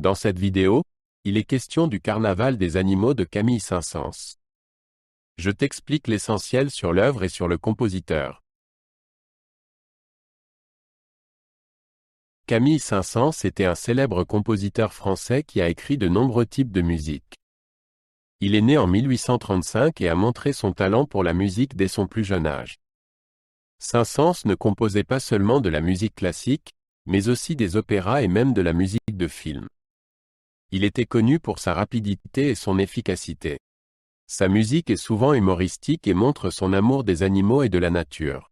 Dans cette vidéo, il est question du Carnaval des animaux de Camille Saint-Saëns. Je t'explique l'essentiel sur l'œuvre et sur le compositeur. Camille Saint-Saëns était un célèbre compositeur français qui a écrit de nombreux types de musique. Il est né en 1835 et a montré son talent pour la musique dès son plus jeune âge. Saint-Saëns ne composait pas seulement de la musique classique, mais aussi des opéras et même de la musique de film. Il était connu pour sa rapidité et son efficacité. Sa musique est souvent humoristique et montre son amour des animaux et de la nature.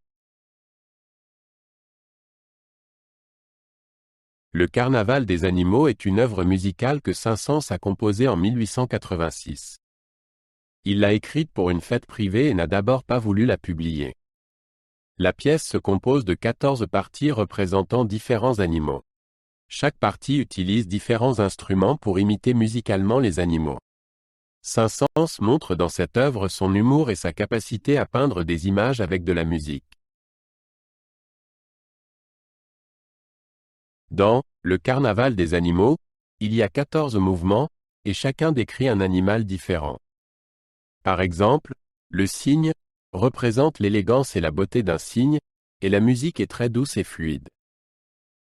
Le Carnaval des animaux est une œuvre musicale que Saint-Saëns a composée en 1886. Il l'a écrite pour une fête privée et n'a d'abord pas voulu la publier. La pièce se compose de 14 parties représentant différents animaux. Chaque partie utilise différents instruments pour imiter musicalement les animaux. Saint-Saëns montre dans cette œuvre son humour et sa capacité à peindre des images avec de la musique. Dans Le Carnaval des animaux, il y a 14 mouvements, et chacun décrit un animal différent. Par exemple, le cygne représente l'élégance et la beauté d'un cygne, et la musique est très douce et fluide.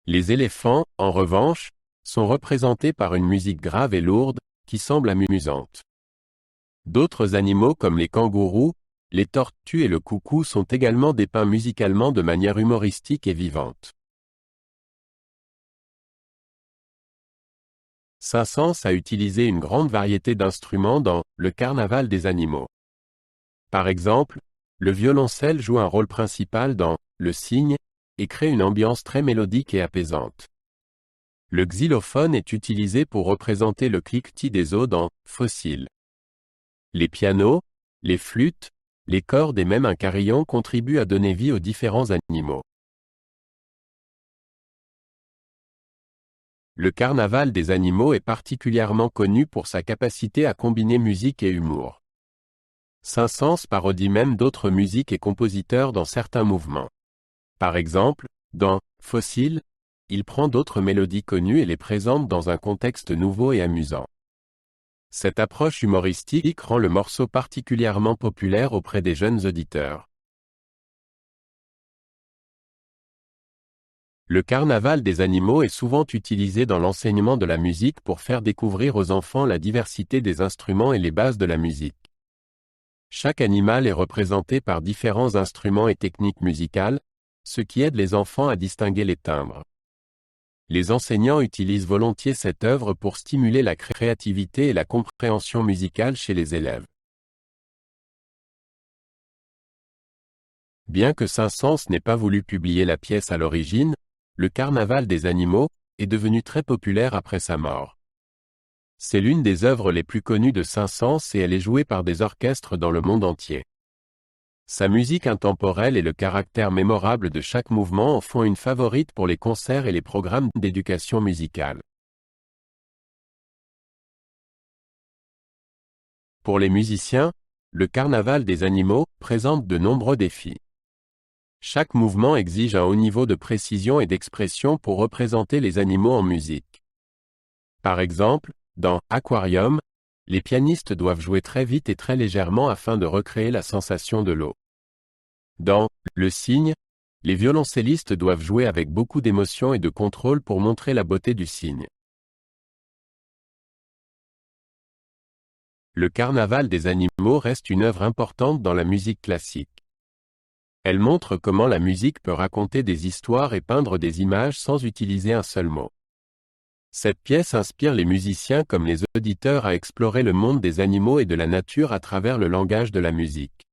Les éléphants, en revanche, sont représentés par une musique grave et lourde, qui semble amusante. D'autres animaux comme les kangourous, les tortues et le coucou sont également dépeints musicalement de manière humoristique et vivante. Saint-Saëns a utilisé une grande variété d'instruments dans Le Carnaval des animaux. Par exemple, le violoncelle joue un rôle principal dans Le cygne et crée une ambiance très mélodique et apaisante. Le xylophone est utilisé pour représenter le cliquetis des eaux dans Fossile. Les pianos, les flûtes, les cordes et même un carillon contribuent à donner vie aux différents animaux. Le Carnaval des animaux est particulièrement connu pour sa capacité à combiner musique et humour. Saint-Saëns parodie même d'autres musiques et compositeurs dans certains mouvements. Par exemple, dans Fossile, il prend d'autres mélodies connues et les présente dans un contexte nouveau et amusant. Cette approche humoristique rend le morceau particulièrement populaire auprès des jeunes auditeurs. Le Carnaval des animaux est souvent utilisé dans l'enseignement de la musique pour faire découvrir aux enfants la diversité des instruments et les bases de la musique. Chaque animal est représenté par différents instruments et techniques musicales, ce qui aide les enfants à distinguer les timbres. Les enseignants utilisent volontiers cette œuvre pour stimuler la créativité et la compréhension musicale chez les élèves. Bien que Saint-Saëns n'ait pas voulu publier la pièce à l'origine, Le Carnaval des animaux est devenu très populaire après sa mort. C'est l'une des œuvres les plus connues de Saint-Saëns et elle est jouée par des orchestres dans le monde entier. Sa musique intemporelle et le caractère mémorable de chaque mouvement en font une favorite pour les concerts et les programmes d'éducation musicale. Pour les musiciens, le Carnaval des animaux présente de nombreux défis. Chaque mouvement exige un haut niveau de précision et d'expression pour représenter les animaux en musique. Par exemple, dans Aquarium, les pianistes doivent jouer très vite et très légèrement afin de recréer la sensation de l'eau. Dans Le cygne, les violoncellistes doivent jouer avec beaucoup d'émotion et de contrôle pour montrer la beauté du cygne. Le Carnaval des animaux reste une œuvre importante dans la musique classique. Elle montre comment la musique peut raconter des histoires et peindre des images sans utiliser un seul mot. Cette pièce inspire les musiciens comme les auditeurs à explorer le monde des animaux et de la nature à travers le langage de la musique.